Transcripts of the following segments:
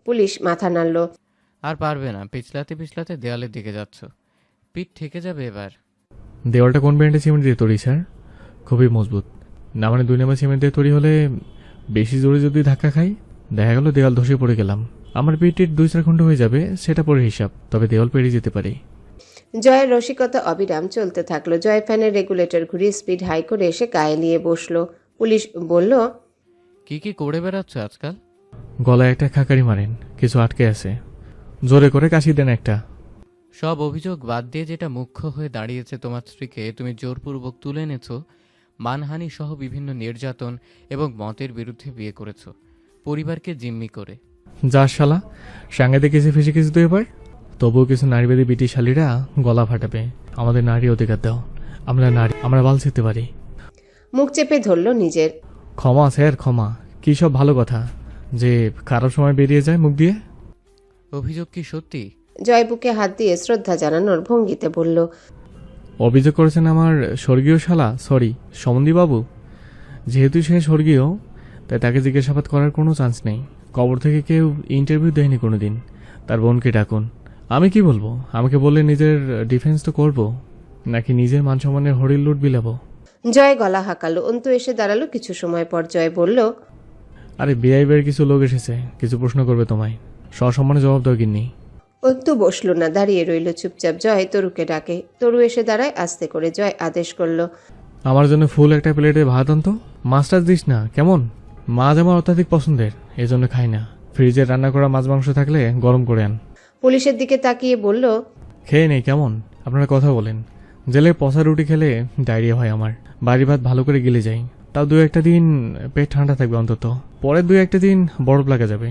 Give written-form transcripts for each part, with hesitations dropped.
Police মাথা নাড়ল। আর পারবে না, পিছলাতে পিছলাতে দেওয়ালের দিকে যাচ্ছ, পিঠ ঠেকে যাবে এবার। দেওয়ালটা কোন ব্র্যান্ডের সিমেন্ট দিয়ে তৈরি স্যার? খুবই মজবুত। না মানে 2 নাম্বার সিমেন্ট দিয়ে তৈরি হলে বেশি জোরে যদি ধাক্কা খাই, দেখা গেল দেওয়াল ধসে পড়ে গেলাম, আমার পিঠের 2-4 খণ্ড হয়ে যাবে, সেটা পরে হিসাব, তবে দেওয়াল পেরিয়ে যেতে পারি। জয়ের রসিকতা অবিরাম চলতে থাকলো। জয় ফ্যানের রেগুলেটর ঘুরিয়ে স্পিড হাই করে এসে গায়ে নিয়ে বসলো। পুলিশ বলল, কি কি করে বেড়াচ্ছ আজকাল? গলায় একটা খাকারি মারেন, কিছু আটকে আছে, জোরে করে কাশি দেন একটা। সব অভিযোগ বাদ দিয়ে যেটা মুখ্য হয়ে দাঁড়িয়েছে, তোমার স্ত্রীকে তুমি জোরপূর্বক তুলে এনেছো, মানহানি সহ বিভিন্ন নির্যাতন এবং মতের বিরুদ্ধে বিয়ে করেছো, পরিবারকে জিম্মি করে। যা শালা, সাংঘাতিক কিছু ফেসে কিছু তো এবার। তবুও কিছু নারীবাদী ব্রিটিশালীরা গলা ফাটাবে, আমাদের নারী অধিকার দাও, আমরা নারী, আমরা বাল ছিঁড়তে পারি। মুখ চেপে ধরল নিজের। ক্ষমা স্যার, ক্ষমা। কী সব ভালো কথা যে খারাপ সময় বেরিয়ে যায় মুখ দিয়ে। অভিযোগ কি সত্যি? জয় বুকে হাত দিয়ে শ্রদ্ধা জানানোর ভঙ্গিতে বলল, অভিযোগ করেছেন আমার স্বর্গীয় শালা, সরি সমন্দীবাবু। যেহেতু সে স্বর্গীয়, তাই তাকে জিজ্ঞাসাবাদ করার কোনো চান্স নেই। কবর থেকে কেউ ইন্টারভিউ দেয়নি কোনো দিন। তার বোনকে ডাকুন। আমি কি বলবো? আমাকে বললে নিজের ডিফেন্স তো করব, নাকি নিজের মান সম্মানের হরিল লুট বিলাবো? জয় গলা হাঁকালো। অন্তু এসে দাঁড়ালো। কিছু সময় পর জয় বলল, আরে বিআইবের কিছু লোক এসেছে, কিছু প্রশ্ন করবে তোমায়, সসম্মানে জবাব দাও গিন্নি। অন্তু বসলো না, দাঁড়িয়ে রইল চুপচাপ। জয় তরুকে ডাকে। তরু এসে দাঁড়ায় আস্তে করে। জয় আদেশ করলো, আমার জন্য ফুল একটা প্লেটে ভাত আনতো। মাছটা দিস না কেমন? মাছ আমার অত্যাধিক পছন্দের, এজন্য খাই না। ফ্রিজে রান্না করা মাছ মাংস থাকলে গরম করে আন। পুলিশের দিকে তাকিয়ে বলল, খেয়ে নেই কেমন? আপনারা কথা বলেন। জেলে পচা রুটি খেলে ডায়রিয়া হয় আমার, বাড়ি ভাত ভালো করে গিলে যায়। তাও 2-1 দিন পেট ঠান্ডা থাকবে অন্তত, পরের 2-1 দিন বরফ লাগা যাবে।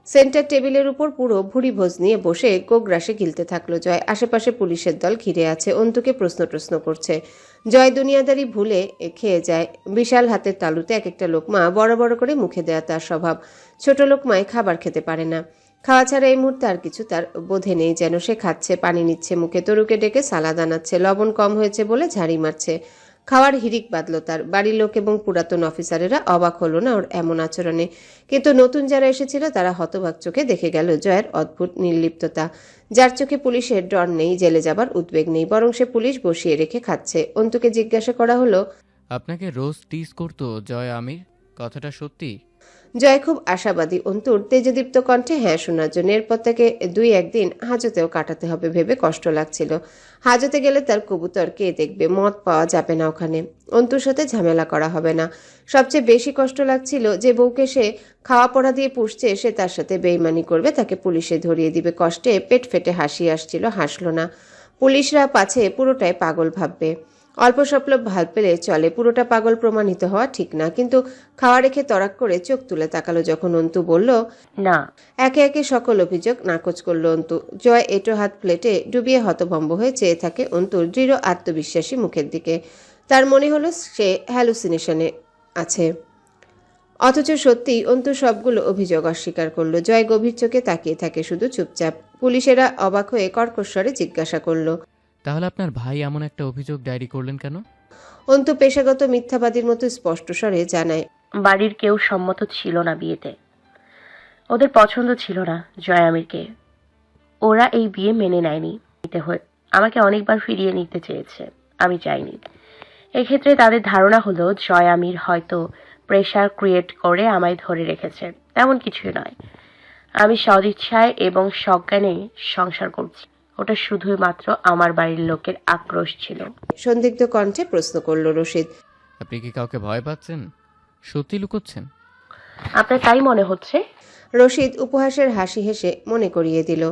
সেন্টার টেবিলের উপর পুরো ভুড়ি ভোজ নিয়ে বসে গোগ্রাসে গিলতে থাকলো জয়। আশেপাশে পুলিশের দল ঘিরে আছে, অন্তুকে প্রশ্ন করছে। জয় দুনিয়াদারি ভুলে খেয়ে যায়। বিশাল হাতের তালুতে এক একটা লোকমা বড় বড় করে মুখে দেয়া তার স্বভাব। ছোট লোকমায় খাবার খেতে পারে না। খাওয়া ছাড়া এই মুহূর্তে আর কিছু তার বোধে নেই, যেন সে খাচ্ছে, পানি নিচ্ছে মুখে। তরুকে ডেকে সালাদ আনাচ্ছে, লবণ কম হয়েছে বলে ঝাড়ি মারছে। খাওয়ার হিড়িক বাঁধল তার। বাড়ির লোক এবং পুরাতন অফিসারেরা অবাক হলো না ওর এমন আচরণে, কিন্তু নতুন যারা এসেছিল তারা হতবাক চোখে দেখে গেল জয়ের অদ্ভুত নির্লিপ্ততা। যার চোখে পুলিশের ডর নেই, জেলে যাবার উদ্বেগ নেই, বরং সে পুলিশ বসিয়ে রেখে খাচ্ছে। অন্তুকে জিজ্ঞাসা করা হলো, আপনাকে রোজ টিজ করতো জয় আমির, কথাটা সত্যি? জয় খুব আশাবাদী অন্তুর তেজদীপ্ত কণ্ঠে হ্যাঁ শোনার জন্য। এরপর থেকে 2-1 দিন হাজতেও কাটাতে হবে ভেবে কষ্ট লাগছিল। হাজতে গেলে তার কবুতর কে দেখবে? মদ পাওয়া যাবে না ওখানে, অন্তুর সাথে ঝামেলা করা হবে না। সবচেয়ে বেশি কষ্ট লাগছিল যে বউকে সে খাওয়া পড়া দিয়ে পুষছে, সে তার সাথে বেইমানি করবে, তাকে পুলিশে ধরিয়ে দিবে। কষ্টে পেট ফেটে হাসি আসছিল, হাসল না। পুলিশরা পাছে পুরোটাই পাগল ভাববে। অল্প স্বল্প ভাল পেলে চলে, পুরোটা পাগল প্রমাণিত হওয়া ঠিক না। কিন্তু খাওয়া রেখে তরাক করে চোখ তুলে তাকালো যখন অন্তু বলল না। একে একে সকল অভিযোগ নাকচ করলো অন্তু। জয় এটো হাত প্লেটে ডুবিয়ে হতভম্ব হয়ে চেয়ে থাকে অন্তুর দৃঢ় আত্মবিশ্বাসী মুখের দিকে। তার মনে হলো সে হ্যালুসিনেশনে আছে, অথচ সত্যিই অন্তু সবগুলো অভিযোগ অস্বীকার করলো। জয় গভীর চোখে তাকিয়ে থাকে শুধু, চুপচাপ। পুলিশেরা অবাক হয়ে কর্কশ্বরে জিজ্ঞাসা করলো, তাহলে আপনার ভাই এমন একটা অভিযোগ ডায়েরি করলেন কেন? অন্তু পেশাগত মিথ্যাবাদীর মতো স্পষ্ট স্বরে জানায়, বাড়ির কেউ সম্মত ছিল না বিয়েতে, ওদের পছন্দ ছিল না জয় আমিরকে। ওরা এই বিয়ে মেনে নেয়নি। আমাকে অনেকবার ফিরিয়ে নিতে চেয়েছে, আমি চাইনি। এক্ষেত্রে তাদের ধারণা হলো জয় আমির হয়তো প্রেশার ক্রিয়েট করে আমায় ধরে রেখেছে। তেমন কিছুই নয়, আমি সদিচ্ছায় এবং সজ্ঞানে সংসার করছি। ওটা শুধুমাত্র আমার বাড়ির লোকের আক্রোশ ছিল। সন্দিগ্ধ কণ্ঠে প্রশ্ন করল রশিদ, আপনি কি কাউকে ভয় পাচ্ছেন? সত্যি লুকোচ্ছেন? আপনার তাই মনে হচ্ছে? রশিদ উপহাসের হাসি হেসে মনে করিয়ে দিল,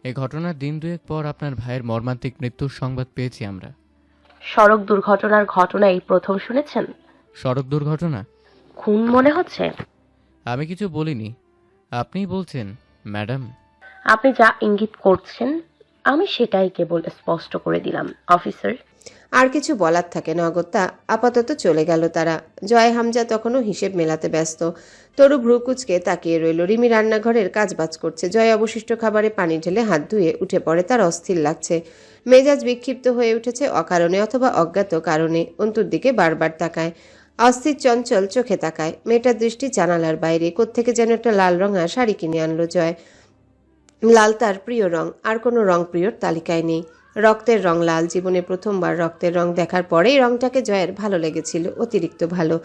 এই ঘটনার দিন 2 পর আপনার ভাইয়ের মর্মান্তিক মৃত্যুর সংবাদ পেয়েছি আমরা। সড়ক দুর্ঘটনার ঘটনা এই প্রথম শুনেছেন? সড়ক দুর্ঘটনা? খুন মনে হচ্ছে। আমি কিছু বলিনি, আপনিই বলছেন ম্যাডাম। আপনি যা ইঙ্গিত করছেন আমি সেটাই কেবল স্পষ্ট করে দিলাম অফিসার। আর কিছু বলার থাকে না অগত্যা। আপাতত চলে গেল তারা। জয় হামজা তখনও হিসেব মেলাতে ব্যস্ত। তরু ভ্রুকুচকে তাকিয়ে রইল। রিমি রান্নাঘরের কাজবাজ করছে। জয় অবশিষ্ট খাবারে পানি ঢেলে হাত ধুয়ে উঠে পড়ে। তার অস্থির লাগছে, মেজাজ বিক্ষিপ্ত হয়ে উঠেছে অকারণে অথবা অজ্ঞাত কারণে। অন্তুর দিকে বারবার তাকায়। অস্থির চঞ্চল চোখে তাকায়। মেয়েটার দৃষ্টি জানালার বাইরে। কোত্থেকে যেন একটা লাল রঙা শাড়ি কিনে আনলো জয়। লাল তার প্রিয় রং, আর কোনো রং প্রিয়র তালিকায় নেই। রক্তের রং লাল। জীবনে প্রথমবার রক্তের রং দেখার পরেই রংটাকে জয়ের ভালো লেগেছিল, অতিরিক্ত ভালো।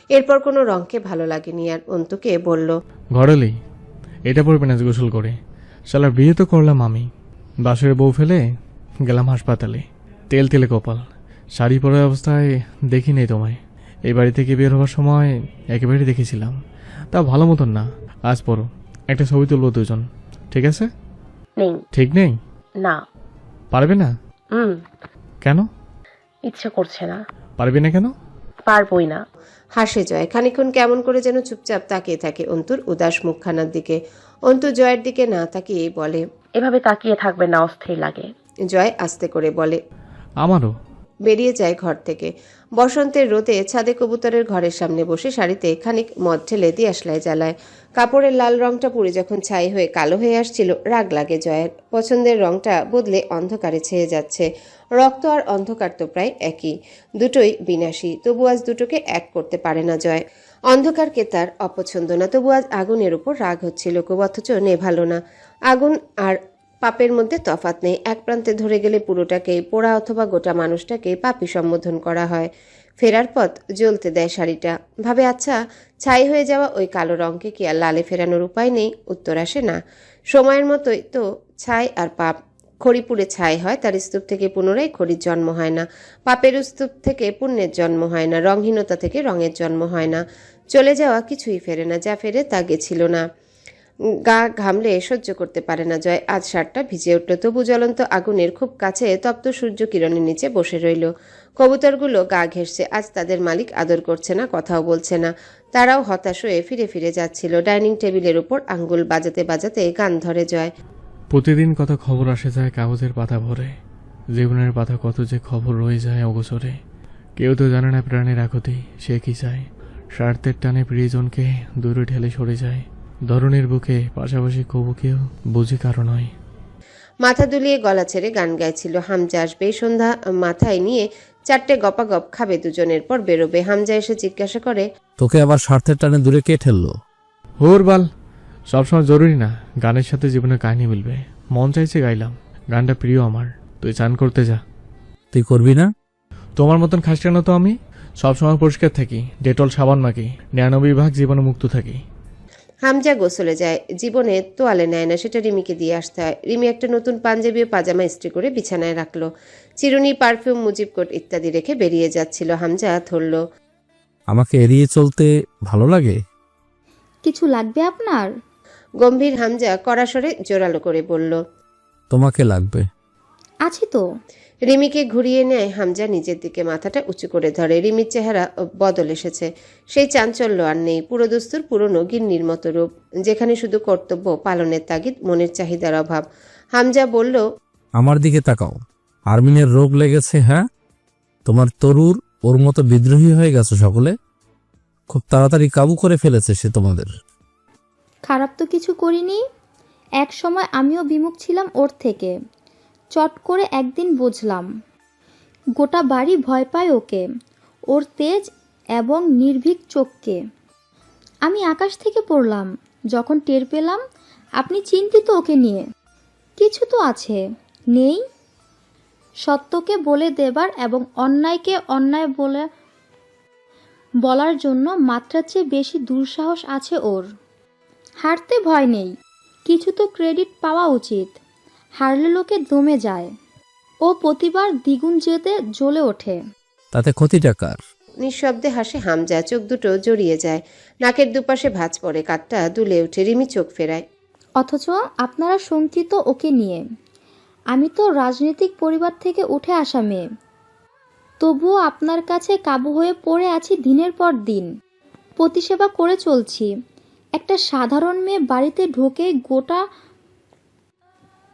এরপর কোনো রংকে ভালো লাগেনি আর। অন্তুকে বলল, ঘরেলি এটা পড়বে না যে গোসল করে। শালার বিয়ে তো করলাম আমি, বাসের বউ ফেলে গেলাম হাসপাতালে। তেল তেলে কপাল, শাড়ি পরা অবস্থায় দেখি নেই তোমায়। এই বাড়ি থেকে বের হওয়ার সময় একেবারে দেখেছিলাম, তা ভালো মতন না। আজ পরো, একটা ছবি তুলবো দুজন, ঠিক আছে? নেই। ঠিক নেই? না। পারবে না? কেন ইচ্ছে করছে না। পারবে না কেন? পারবই না। হাসে জয়। খানিকক্ষণ কেমন করে যেন চুপচাপ তাকিয়ে থাকে অন্তুর উদাস মুখখানার দিকে। অন্তু জয়ের দিকে না তাকিয়ে বলে, এভাবে তাকিয়ে থাকবে না, অস্থির লাগে। জয় আস্তে করে বলে। আমারও। বেরিয়ে যায় ঘর থেকে। বসন্তের রোদে ছাদে কবুতরের ঘরের সামনে বসে শাড়িতে খানিক মদ ঢেলে দিয়াশলাই জ্বালায়। কাপড়ের লাল রংটা পুড়ে যখন ছাই হয়ে কালো হয়ে আসছিল, রাগ লাগে জয়ের। পছন্দের রংটা বদলে অন্ধকারে ছেয়ে যাচ্ছে। রক্ত আর অন্ধকার তো প্রায় একই, দুটোই বিনাশী। তবু আজ দুটোকে এক করতে পারে না জয়। অন্ধকারকে তার অপছন্দ না, তবু আজ আগুনের উপর রাগ হচ্ছিল খুব, অথচ নেভালো না। আগুন আর পাপের মধ্যে তফাৎ নেই। এক প্রান্তে ধরে গেলে পুরোটাকেই, পোড়া অথবা গোটা মানুষটাকে পাপী সম্বোধন করা হয়। ফেরার পথ জ্বলতে দেয় শাড়িটা। ভাবে, আচ্ছা, ছাই হয়ে যাওয়া ওই কালো রঙকে কি আর লালে ফেরানোর উপায় নেই? উত্তর আসে না। সময়ের মতোই তো ছাই আর পাপ। খড়িপুরে ছাই হয়, তার স্তূপ থেকে পুনরায় খড়ির জন্ম হয় না। পাপের স্তূপ থেকে পুণ্যের জন্ম হয় না। রংহীনতা থেকে রঙের জন্ম হয় না। চলে যাওয়া কিছুই ফেরে না, যা ফেরে তা গেছিল না। গা ঘামলে সহ্য করতে পারে না জয়। আজ শার্টটা ভিজে উঠল, তবু জ্বলন্ত আগুনের খুব কাছে তপ্ত সূর্য কিরণের নিচে বসে রইল। কবুতরগুলো গা ঘেঁষছে। আজ তাদের মালিক আদর করছে না, কথাও বলছে না। তারাও হতাশ হয়ে ফিরে ফিরে যাচ্ছিল। ডাইনিং টেবিলের উপর আঙ্গুল বাজাতে বাজাতে গান ধরে জয়। প্রতিদিন কত খবর আসে যায় কাগজের পাতা ভরে, জীবনের পাতা কত যে খবর রয়ে যায় অগোচরে। কেউ তো জানে না প্রাণের আকুতি সে কি চায়। স্বার্থের টানে প্রিয়জনকে দূরে ঠেলে সরে যায়। ধরনের বুকে পাশাপাশি কবু কেউ বুঝি কারো নয়। মাথা দুলিয়ে গলা ছেড়ে গান গাইছিল। হামজা আসবে সন্ধ্যা মাথায় নিয়ে, 4টে গপাগপ খাবে দুজনের পর বেরোবে। হামজা এসে জিজ্ঞাসা করে, তোকে আবার স্বার্থের টানে দূরে কে ঠেললো? হোর বাল, সবসময় জরুরি না গানের সাথে জীবনের কাহিনী মিলবে। মন চাইছে গাইলাম, গানটা প্রিয় আমার। তুই চান করতে যা। তুই করবি না? তোমার মতন খাসটানো তো আমি সবসময় পরিষ্কার থাকি, ডেটল সাবান মাখি, 99% জীবনে মুক্ত থাকি। হামজা গোসলে যায়। জীবনে তোয়ালে নেয় না, সেটা রিমিকে দিয়ে আসতে হয়। রিমি একটা নতুন পাঞ্জাবি ও পাজামা ইস্ত্রি করে বিছানায় রাখলো। চিরুনি, পারফিউম, মুজিব কোট ইত্যাদি রেখে বেরিয়ে যাচ্ছিল। হামজা ধরল, আমাকে এড়িয়ে চলতে ভালো লাগে? কিছু লাগবে আপনার? গম্ভীর হামজা কড়াসরে জোরালো করে বলল, তোমাকে লাগবে। আছি তো। রিমিকে ঘুরিয়ে নেয়। হামজা নিজের দিকে মাথাটা উঁচু করে ধরে। রিমির চেহারা বদল এসেছে। সেই চাঞ্চল্য আর নেই। পুরো দস্তুর পুরনো গিন্নির মতো রূপ, যেখানে শুধু কর্তব্য পালনের তাগিদ, মনের চাহিদার অভাব। হামজা বলল, আমার দিকে তাকাও। আর্মিনের রোগ লেগেছে, হ্যাঁ? তোমার তরুর ওর মতো বিদ্রোহী হয়ে গেছে সকলে। খুব তাড়াতাড়ি কাবু করে ফেলেছে সে তোমাদের। খারাপ তো কিছু করিনি। এক সময় আমিও বিমুখ ছিলাম ওর থেকে। চট করে একদিন বুঝলাম গোটা বাড়ি ভয় পায় ওকে, ওর তেজ এবং নির্ভীক চোখকে। আমি আকাশ থেকে পড়লাম যখন টের পেলাম আপনি চিন্তিত ওকে নিয়ে। কিছু তো আছে, নেই? সত্যকে বলে দেবার এবং অন্যায়কে অন্যায় বলার জন্য মাত্রার চেয়ে বেশি দুঃসাহস আছে ওর। হারতে ভয় নেই, কিছু তো ক্রেডিট পাওয়া উচিত। হারলে লোকে দমে যায়। ও প্রতিবার দ্বিগুণ জেদে জ্বলে ওঠে। তাতে ক্ষতিটা কার? নিঃশব্দে হাসে হামজা। চোখ দুটো জড়িয়ে যায়। নাকের দুপাশে ভাঁজ পড়ে, কাঠটা দুলে ওঠে। রিমি চোখ ফেরায়। অথচ আপনারা শঙ্কিত ওকে নিয়ে। আমি তো রাজনৈতিক পরিবার থেকে উঠে আসা মেয়ে, তবুও আপনার কাছে কাবু হয়ে পড়ে আছি দিনের পর দিন। প্রতিসেবা করে চলছি। একটা সাধারণ মেয়ে বাড়িতে ঢোকে গোটা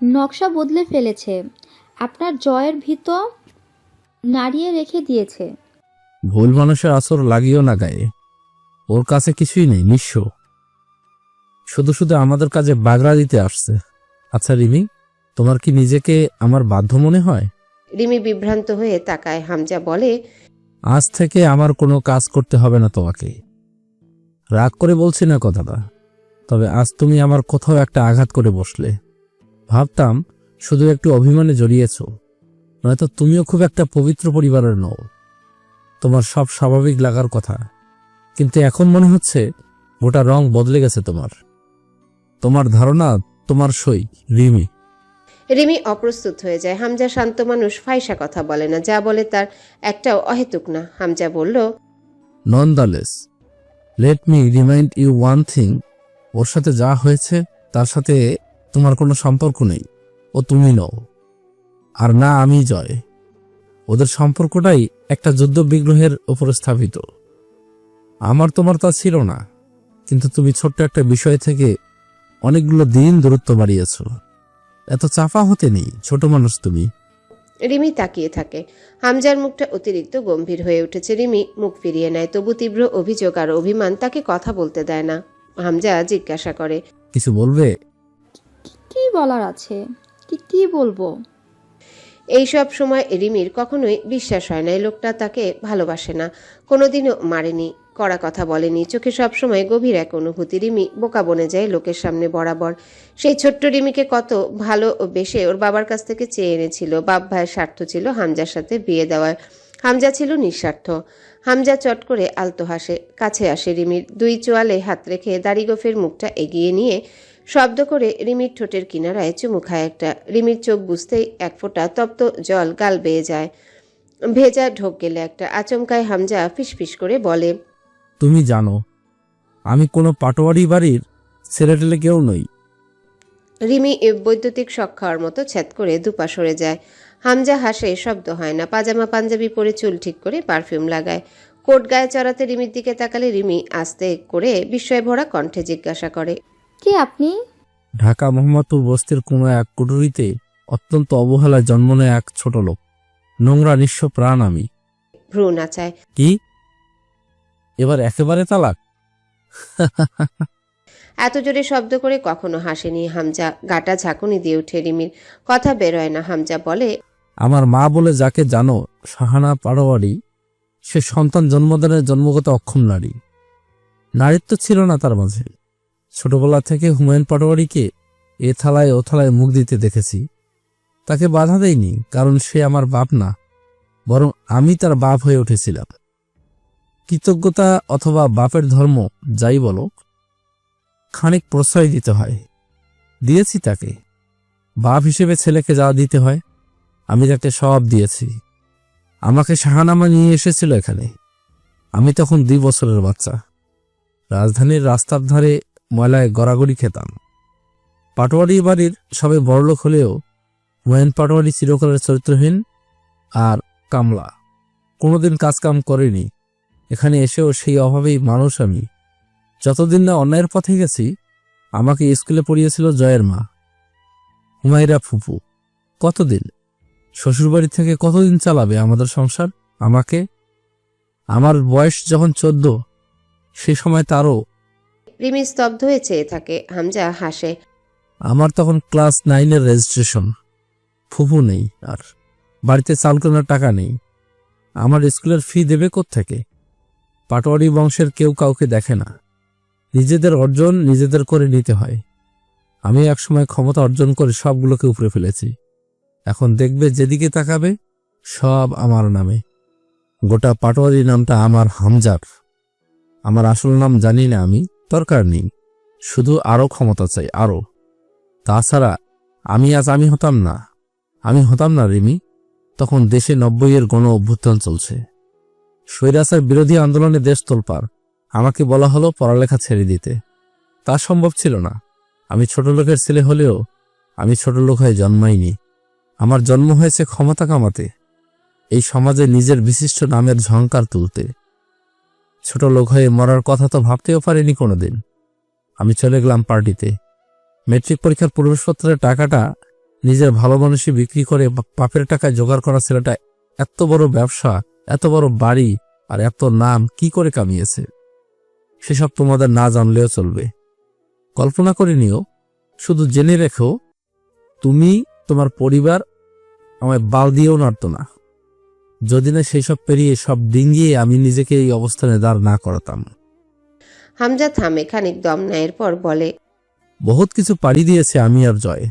নকশা বদলে ফেলেছে। আপনার জয়ের ভিতর নাড়িয়ে রেখে দিয়েছে। ভুল মানুষের আসর লাগিও না গায়ে। ওর কাছে কিছুই নেই, নিঃস্ব। শুধু শুধু আমাদের কাজে বাগড়া দিতে আসছে। আচ্ছা রিমি, তোমার কি নিজেকে আমার বাধ্য মনে হয়? রিমি বিভ্রান্ত হয়ে তাকায়। হামজা বলে, আজ থেকে আমার কোনো কাজ করতে হবে না তোমাকে। রাগ করে বলছি না কথাটা, তবে আজ তুমি আমার কোথাও একটা আঘাত করে বসলে। ভাবতাম শুধু একটু অভিমানে জড়িয়েছ, নয়তো তুমিও খুব একটা পবিত্র পরিবারের নও। তোমার সব স্বাভাবিক লাগার কথা, কিন্তু এখন মনে হচ্ছে গোটা রং বদলে গেছে তোমার। তোমার ধারণা, তোমার সই রিমি। রিমি অপ্রস্তুত হয়ে যায়। হামজা শান্ত মানুষ, ফাইসা কথা বলে না, যা বলে তার একটাও অহেতুক না। হামজা বলল, nonetheless, let me remind you one thing, ওর সাথে যা হয়েছে তার সাথে তোমার কোনো সম্পর্ক নেই। ও তুমি নও, আর না আমি জয়। ওদের সম্পর্কটাই একটা যুদ্ধ বিগ্রহের উপর স্থাপিত। আমার তোমার তা ছিল না, কিন্তু তুমি ছোট্ট একটা বিষয় থেকে অনেকগুলো দিন দূরত্ব বাড়িয়েছ। এত চাপা হতে নেই, ছোট মানুষ তুমি। রিমি তাকিয়ে থাকে। হামজার মুখটা অতিরিক্ত গম্ভীর হয়ে উঠেছে। রিমি মুখ ফিরিয়ে নেয়, তবু তীব্র অভিযোগ আর অভিমান তাকে কথা বলতে দেয় না। হামজা জিজ্ঞাসা করে, কিছু বলবে? কি বলার আছে? কি বলবো? এইসব সময় রিমির কখনোই বিশ্বাস হয় না এই লোকটা তাকে ভালোবাসে না, কোনোদিনও মারেনি, কড়া কথা বলেনি, চোখে সবসময় গভীর এক অনুভূতি। রিমি বোকা বনে যায় লোকের সামনে বরাবর। সেই ছোট্ট রিমিকে কত ভালোবেসে ওর বাবার কাছ থেকে চেয়ে এনেছিল। বাপ ভাইয়ের স্বার্থ ছিল হামজার সাথে বিয়ে দেওয়ার, হামজা ছিল নিঃস্বার্থ। হামজা চট করে আলতো হাসে, কাছে আসে রিমির, দুই চোয়ালে হাত রেখে দাড়িগোফের মুখটা এগিয়ে নিয়ে শব্দ করে রিমির ঠোঁটের কিনারায় চুমু খায় একটা। রিমির চোখ বুঝতেই এক ফোঁটা তপ্ত জল গাল বেয়ে যায়, ভেজা ঢোক গেলে একটা। আচমকায় হামজা ফিসফিস করে বলে, তুমি জানো আমি কোনো পাটোয়ারি বাড়ির ছেলেটেলে কেউ নই। রিমি বৈদ্যুতিক শক খাওয়ার মতো ছ্যাদ করে দুপা সরে যায়। হামজা হাসে, শব্দ হয় না। পাজামা পাঞ্জাবি পরে চুল ঠিক করে পারফিউম লাগায়, কোট গায়ে চড়াতে রিমির দিকে তাকালে রিমি আস্তে করে বিস্ময় ভরা কণ্ঠে জিজ্ঞাসা করে, কে আপনি? ঢাকা মোহাম্মদপুর বস্তির কোনো এক কুঠুরিতে অত্যন্ত অবহেলায় জন্ম নেয় এক ছোট লোক, নোংরা নিঃস্ব প্রাণ আমি। ভ্রু নাচায়। কি এবার একেবারে তালাক? এত জোরে শব্দ করে কখনো হাসেনি হামজা। গাটা ঝাঁকুনি দিয়ে উঠে রিমির, কথা বেরোয় না। হামজা বলে, আমার মা বলে যাকে জানো, শাহানা পাটোয়ারি, সে সন্তান জন্মদানের জন্মগত অক্ষম নারী। নারীত্ব ছিল না তার মাঝে। ছোটবেলা থেকে হুমায়ুন পাটোয়ারিকে এ থালায় ও থালায় মুখ দিতে দেখেছি। তাকে বাধা দেয়নি, কারণ সে আমার বাপ না, বরং আমি তার বাপ হয়ে উঠেছিলাম। কৃতজ্ঞতা অথবা বাপের ধর্ম যাই বলো, খানিক প্রশ্রয় দিতে হয়। দিয়েছি তাকে। বাপ হিসেবে ছেলেকে যা দিতে হয় আমি তাকে সব দিয়েছি। আমাকে শাহানামা নিয়ে এসেছিল এখানে, আমি তখন 2 বছরের বাচ্চা। রাজধানীর রাস্তার ধারে ময়লায় গড়াগড়ি খেতাম। পাটোয়ারি বাড়ির সবাই বড়লোক হলেও হুমায়ুন পাটোয়ারি চিরকালের চরিত্রহীন আর কামলা, কোনোদিন কাজকাম করেনি। এখানে এসেও সেই অভাবেই মানুষ আমি। যতদিন না অন্যায়ের পথে গেছি, আমাকে স্কুলে পড়িয়েছিল জয়ের মা, হুমায়রা ফুপু। কতদিন? শ্বশুরবাড়ি থেকে কতদিন চালাবে আমাদের সংসার আমাকে? আমার বয়স যখন 14, সে সময় তারও। রিমি স্তব্ধ হয়ে চেয়ে থাকে। হামজা হাসে। আমার তখন ক্লাস 9-এর রেজিস্ট্রেশন। ফুপু নেই, আর বাড়িতে চাল কেনার টাকা নেই। আমার স্কুলের ফি দেবে কোত্থেকে? পাটোয়ারি বংশের কেউ কাউকে দেখে না। নিজেদের অর্জন নিজেদের করে নিতে হয়। আমি একসময় ক্ষমতা অর্জন করে সবগুলোকে উপরে ফেলেছি। এখন দেখবে যেদিকে তাকাবে সব আমার নামে। গোটা পাটোয়ারি নামটা আমার হামজার। আমার আসল নাম জানি না আমি, দরকার নেই। শুধু আরো ক্ষমতা চাই, আরো। তাছাড়া আমি আজ আমি হতাম না রিমি, তখন দেশে 90-এর গণ অভ্যুত্থান চলছে। স্বৈরাচার বিরোধী আন্দোলনে দেশ তোলপাড়। আমাকে বলা হলো পড়ালেখা ছেড়ে দিতে। তা সম্ভব ছিল না। আমি ছোট লোকের ছেলে হলেও আমি ছোট লোক হয়ে জন্মাইনি। আমার জন্ম হয়েছে ক্ষমতা কামাতে, এই সমাজে নিজের বিশিষ্ট নামের ঝংকার তুলতে। ছোট লোক হয়ে মরার কথা তো ভাবতেও পারিনি কোনোদিন। আমি চলে গেলাম পার্টিতে। মেট্রিক পরীক্ষার প্রবেশপত্রের টাকাটা নিজের ভালো মানুষই বিক্রি করে পাপের টাকায় জোগাড় করা ছেলেটা এত বড় ব্যবসা, এত বড় বাড়ি আর এত নাম কি করে কামিয়েছে, সেসব তোমাদের না জানলেও চলবে। কল্পনা করে নিও, শুধু জেনে রেখো, তুমি, তোমার পরিবার আমায় বাল দিয়েও নাড়ত না। যদি না সেই সব পেরিয়ে সব ডিঙ্গিয়ে আমি নিজেকে এই অবস্থানে দাঁড় না করাতাম। হামজা থামে, খানিক দম নেয়ের পর বলে, বহুত কিছু পাড়ি দিয়েছে আমি আর জয়।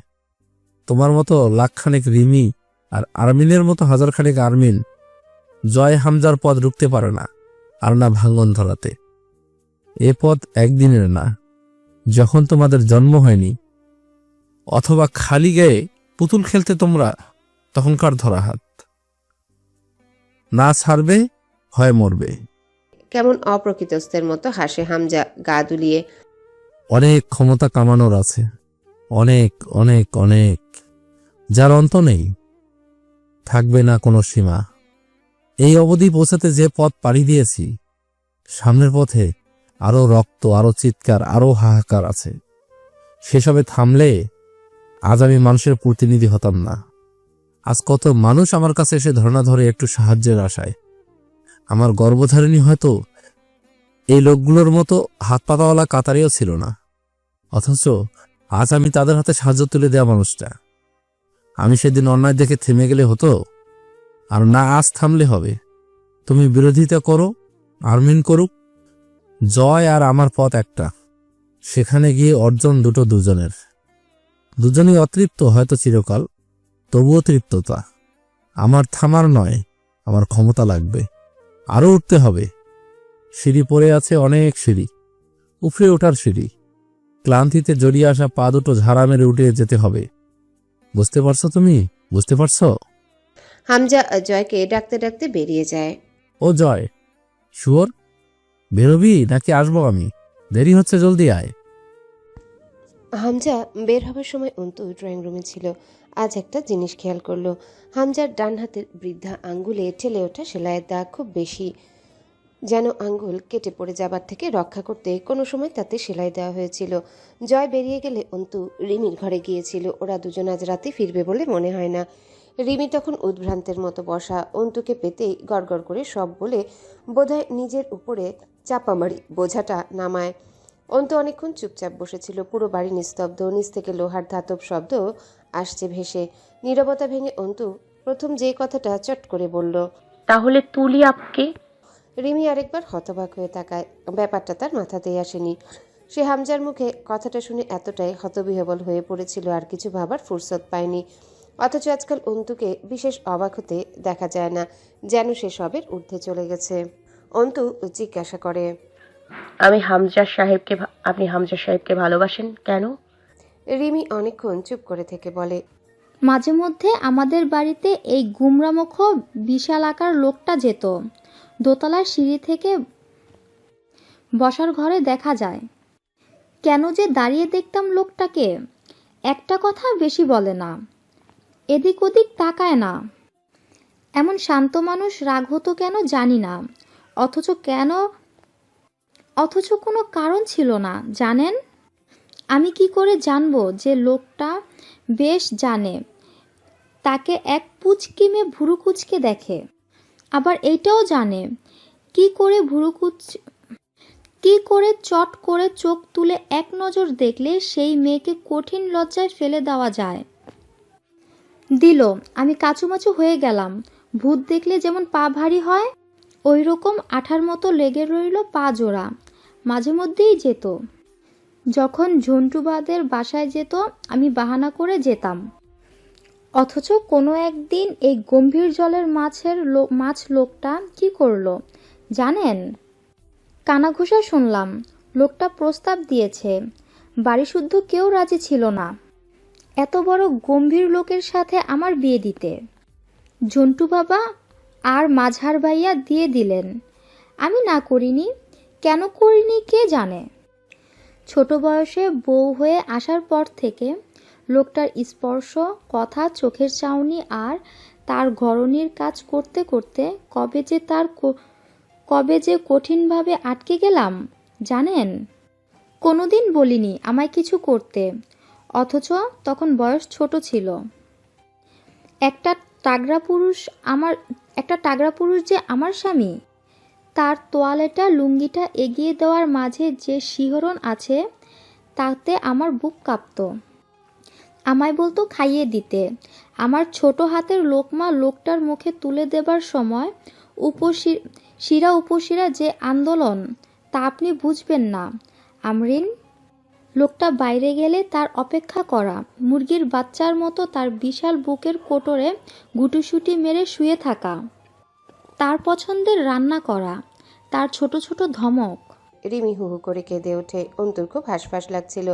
তোমার মতো লাখখানেক রিমি আর আর্মিনের মতো হাজারখানেক আর্মিন জয় হামজার পথ রুখতে পারে না, আর না ভাঙন ধরাতে। এ পথ একদিনের না। যখন তোমাদের জন্ম হয়নি অথবা খালি গায়ে পুতুল খেলতে তোমরা, তখনকার ধরা হাত। না ছাড়বে হয় মরবে। কেমন অপ্রকৃতস্থের মতো হাসে হামজা গা দুলিয়ে। অনেক ক্ষমতা কামানোর আছে, অনেক অনেক অনেক, যার অন্ত নেই, থাকবে না কোনো সীমা। এই অবধি পৌঁছাতে যে পথ পাড়ি দিয়েছি, সামনের পথে আরো রক্ত, আরো চিৎকার, আরো হাহাকার আছে। সেসবে থামলে আজ আমি মানুষের প্রতিনিধি হতাম না। আজ কত মানুষ আমার কাছে এসে ধর্ণা ধরে একটু সাহায্যের আশায়। আমার গর্ভধারিণী হয়তো এই লোকগুলোর মতো হাত পাতাওয়ালা কাতারেও ছিল না, অথচ আজ আমি তাদের হাতে সাহায্য তুলে দেওয়া মানুষটা। আমি সেদিন অন্যায় দেখে থেমে গেলে হতো, আর না আজ থামলে হবে। তুমি বিরোধিতা করো, আর্মিন করুক, জয় আর আমার পথ একটা। সেখানে গিয়ে অর্জন দুজনের। দুজনই অতৃপ্ত হয়তো চিরকাল, তবুও তৃপ্ততা। আমার থামার নয়, আমার ক্ষমতা লাগবে। আরো উঠতে হবে। সিঁড়ি পড়ে আছে, অনেক সিঁড়ি, উপরে ওঠার সিঁড়ি। ক্লান্তিতে জড়িয়ে আসা পা দুটো ঝাড়া মেরে উঠে যেতে হবে। বুঝতে পারছো তুমি? বুঝতে পারছো? হামজা জয়কে ডাকতে ডাকতে বেরিয়ে যায়। ও জয়, শুয়োর, বেরোবি নাকি আসবো আমি? দেরি হচ্ছে, জলদি আয়। হামজা বের হবার সময় অন্তু ড্রয়িং রুমে ছিল। আজ একটা জিনিস খেয়াল করলো, হামজার ডান হাতের বৃদ্ধা আঙ্গুলে ঠেলে ওঠা সেলাইয়ের দাগ খুব বেশি, যেন আঙ্গুল কেটে পড়ে যাবার থেকে রক্ষা করতে কোনো সময় তাতে সেলাই দেওয়া হয়েছিল। জয় বেরিয়ে গেলে অন্তু রিমির ঘরে গিয়েছিল। ওরা দুজন আজ রাতে ফিরবে বলে মনে হয় না। রিমি তখন উদ্ভ্রান্তের মতো বসা, অন্তুকে পেতেই গড়গড় করে সব বলে বোধহয় নিজের উপরে চাপামারি বোঝাটা নামায়। অন্তু অনেকক্ষণ চুপচাপ বসেছিল। পুরো বাড়ি নিস্তব্ধ, নিচ থেকে লোহার ধাতব শব্দ আসছে ভেসে। নীরবতা ভেঙে অন্তু প্রথম যে কথাটা চট করে বলল, তাহলে তুলি আপকে? রিমি আরেকবার হতবাক হয়ে তাকায়। ব্যাপারটা তার মাথাতেই আসেনি। সে হামজার মুখে কথাটা শুনে এতটাই হতবিহবল হয়ে পড়েছিল, আর কিছু ভাবার ফুরসত পায়নি। অথচ আজকাল অন্তুকে বিশেষ অবাক হতে দেখা যায় না, যেন সে সবের ঊর্ধ্বে চলে গেছে। অন্তু জিজ্ঞাসা করে, আপনি হামজা সাহেবকে ভালোবাসেন কেন? রিমি অনেকক্ষণ চুপ করে থেকে বলে, মাঝে মধ্যে আমাদের বাড়িতে এই গুমরামুখ বিশাল আকার লোকটা যেত। দোতলার সিঁড়ি থেকে বসার ঘরে দেখা যায়। কেন যে দাঁড়িয়ে দেখতাম লোকটাকে। একটা কথা বেশি বলে না, এদিক ওদিক তাকায় না। এমন শান্ত মানুষ রাগ হতো কেন জানি না, অথচ কোনো কারণ ছিল না। জানেন, আমি কি করে জানবো যে লোকটা বেশ জানে তাকে এক পুচকি মেয়ে ভুরু কুচকে দেখে। আবার এইটাও জানে কি করে চট করে চোখ তুলে এক নজর দেখলে সেই মেয়েকে কঠিন লজ্জায় ফেলে দেওয়া যায়। দিল, আমি কাচুমাচু হয়ে গেলাম। ভূত দেখলে যেমন পা ভারী হয়, ওই রকম আঠার মতো লেগে রইল পা জোড়া। মাঝে মধ্যেই যেত। যখন ঝন্টুবাদের বাসায় যেত আমি বাহানা করে যেতাম। অথচ কোনো একদিন এই গম্ভীর জলের মাছ লোকটা কি করলো জানেন? কানাঘুষা শুনলাম লোকটা প্রস্তাব দিয়েছে। বাড়ি শুদ্ধ কেউ রাজি ছিল না এত বড় গম্ভীর লোকের সাথে আমার বিয়ে দিতে। ঝন্টু বাবা আর মাঝার ভাইয়া দিয়ে দিলেন। আমি না করিনি। কেন করিনি কে জানে। ছোট বয়সে বউ হয়ে আসার পর থেকে লোকটার স্পর্শ, কথা, চোখের চাউনি আর তার ঘরনির কাজ করতে করতে কবে যে কঠিনভাবে আটকে গেলাম জানেন। কোনোদিন বলিনি আমায় কিছু করতে, অথচ তখন বয়স ছোট ছিল। একটা টাগরা পুরুষ যে আমার স্বামী, তার তোয়ালেটা লুঙ্গিটা এগিয়ে দেওয়ার মাঝে যে শিহরণ আছে তাতে আমার বুক কাঁপত। আমায় বলতো খাইয়ে দিতে। আমার ছোট হাতের লোকমা লোকটার মুখে তুলে দেবার সময় শিরা উপশিরা যে আন্দোলন, তা আপনি বুঝবেন না আমরিন। লোকটা বাইরে গেলে তার অপেক্ষা করা, মুরগির বাচ্চার মতো তার বিশাল বুকের কোটরে গুটুসুটি মেরে শুয়ে থাকা, তার পছন্দের রান্না করা, তার ছোট ছোট ধমক। রিমি হু হু করে কেঁদে ওঠে। অন্তুর খুব হাঁসফাঁস লাগছিল।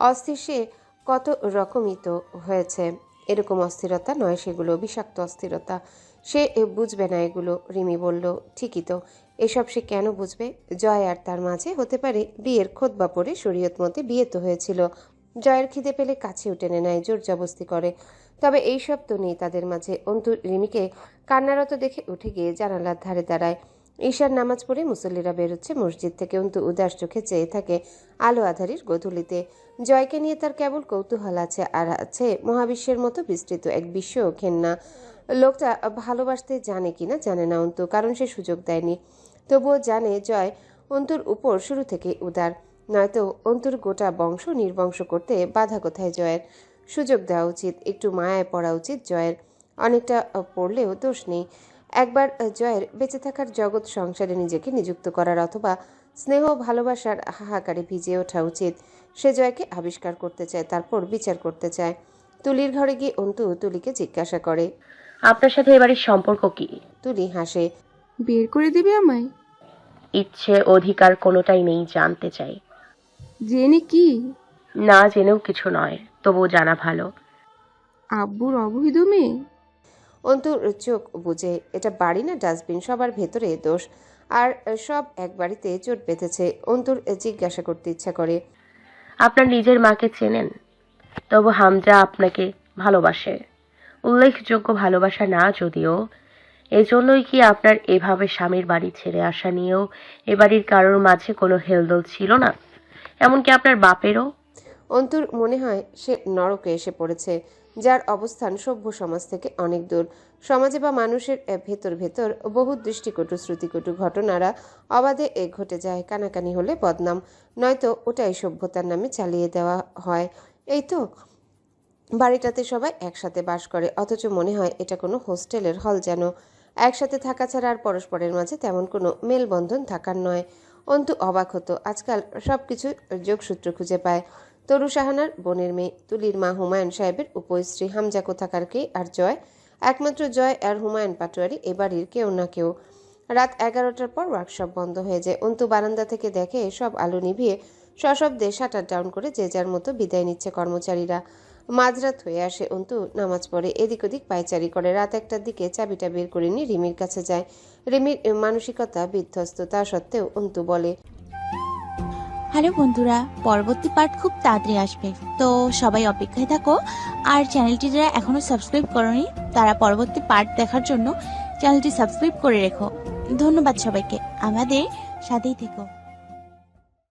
অস্থির সে কত রকমই তো হয়েছে। এরকম অস্থিরতা নয় সেগুলো, বিষাক্ত অস্থিরতা। সে বুঝবে না এগুলো। রিমি বলল, ঠিকই তো, এসব সে কেন বুঝবে? জয় আর তার মাঝে হতে পারে বিয়ের খোতবা পড়ে শরীয়ত মতে বিয়ে তো হয়েছিল। জয়ের খিদে পেলে কাছেও টেনে নেয়, জোর জবস্তি করে। তবে এইসব তো নেই তাদের মাঝে। অন্তু রিমিকে কান্নারত দেখে উঠে গিয়ে জানালার ধারে দাঁড়ায়। ঈশার নামাজ পড়ে মুসল্লিরা বেরোচ্ছে মসজিদ থেকে। অন্তু উদাস চোখে চেয়ে থাকে আলো আধারির গোধূলিতে। জয়কে নিয়ে তার কেবল কৌতূহল আছে, আর আছে মহাবিশ্বের মতো বিস্তৃত এক বিশ্ব ঘেন্না। লোকটা ভালোবাসতে জানে কিনা জানে না অন্তু, কারণ সে সুযোগ দেয়নি। তবুও জানে জয় অন্তুর উপর শুরু থেকে উদার, নয়তো অন্তুর গোটা বংশ নির্বংশ করতে বাধা কোথায় জয়ের? সুযোগ দেওয়া উচিত, একটু মায়ায় পড়া উচিত জয়ের। অনেকটা পড়লেও দোষ নেই। একবার জয়ের বেঁচে থাকার জগৎ সংসারে নিজেকে নিযুক্ত করার, অথবা স্নেহ ভালোবাসার হাহাকারে ভিজে ওঠা উচিত। সে জয়কে আবিষ্কার করতে চায়, তারপর বিচার করতে চায়। তুলির ঘরে গিয়ে অন্তু তুলিকে জিজ্ঞাসা করে, আপনার সাথে এবারের সম্পর্ক কি? তুলি হাসে। বের করে দিবে আমায়? ইচ্ছে অধিকার কোনোটাই নেই, জানতে চাই। জেনে কি? না জেনেও কিছু নয়, তবুও জানা ভালো। আব্বুর অবৈধ মেয়ে? অন্তুর চোখ বুঝে, এটা বাড়ি না ডাস্টবিন, সবার ভেতরে দোষ, আর সব এক বাড়িতে চোট বেঁধেছে। অন্তুর জিজ্ঞাসা করতে ইচ্ছা করে, আপনার নিজের মাকে চেনেন? তবু হামজা আপনাকে ভালোবাসে, উল্লেখযোগ্য ভালোবাসা না যদিও। এজন্যই কি আপনার এভাবে স্বামীর বাড়ি ছেড়ে আসা নিয়েও এ বাড়ির কারোর মাঝে কোনো হেলদোল ছিল না? এমনকি আপনার বাপেরও? অন্তুর মনে হয় সে নরকে এসে পড়েছে, যার অবস্থান সভ্য সমাজ থেকে অনেক দূর। সমাজে বা মানুষের ভেতর ভেতর বহু দৃষ্টিকটু শ্রুতিকটু ঘটনারা অবাধে ঘটে যায়। কানাকানি হলে বদনাম, নয়তো ওটাই সভ্যতার নামে চালিয়ে দেওয়া হয়। এই তো বাড়িটাতে সবাই একসাথে বাস করে, অথচ মনে হয় এটা কোনো হোস্টেলের হল যেন। একসাথে থাকা ছাড়া আর পরস্পরের মাঝে তেমন কোনো মেলবন্ধন থাকার নয়। অন্তু অবাক হতো, আজকাল সব কিছু যোগসূত্র খুঁজে পায়। তরু সাহানার বোনের মেয়ে, তুলির মা হুমায়ুন সাহেবের উপস্ত্রী, হামজা কোথাকারকে, আর জয়, একমাত্র জয় আর হুমায়ুন পাটোয়ারি এ বাড়ির কেউ না কেউ। রাত 11টার পর ওয়ার্কশপ বন্ধ হয়ে যায়। অন্তু বারান্দা থেকে দেখে সব আলো নিভিয়ে সশব্দে শাটার ডাউন করে যে যার মতো বিদায় নিচ্ছে কর্মচারীরা। মাঝরাত হয়ে আসে। অন্তু নামাজ পড়ে, এদিক ওদিক পায়চারি করে। রাত 1টার দিকে চাবিটা বের করে নিয়ে রিমির কাছে যায়। রিমির মানসিকতা বিধ্বস্ত, তা সত্ত্বেও অন্তু বলে, হ্যালো বন্ধুরা, পরবর্তী পার্ট খুব তাড়াতাড়ি আসবে, তো সবাই অপেক্ষায় থাকো। আর চ্যানেলটি যারা এখনো সাবস্ক্রাইব করোনি তারা পরবর্তী পার্ট দেখার জন্য চ্যানেলটি সাবস্ক্রাইব করে রেখো। ধন্যবাদ সবাইকে, আমাদের সাথেই থেকো।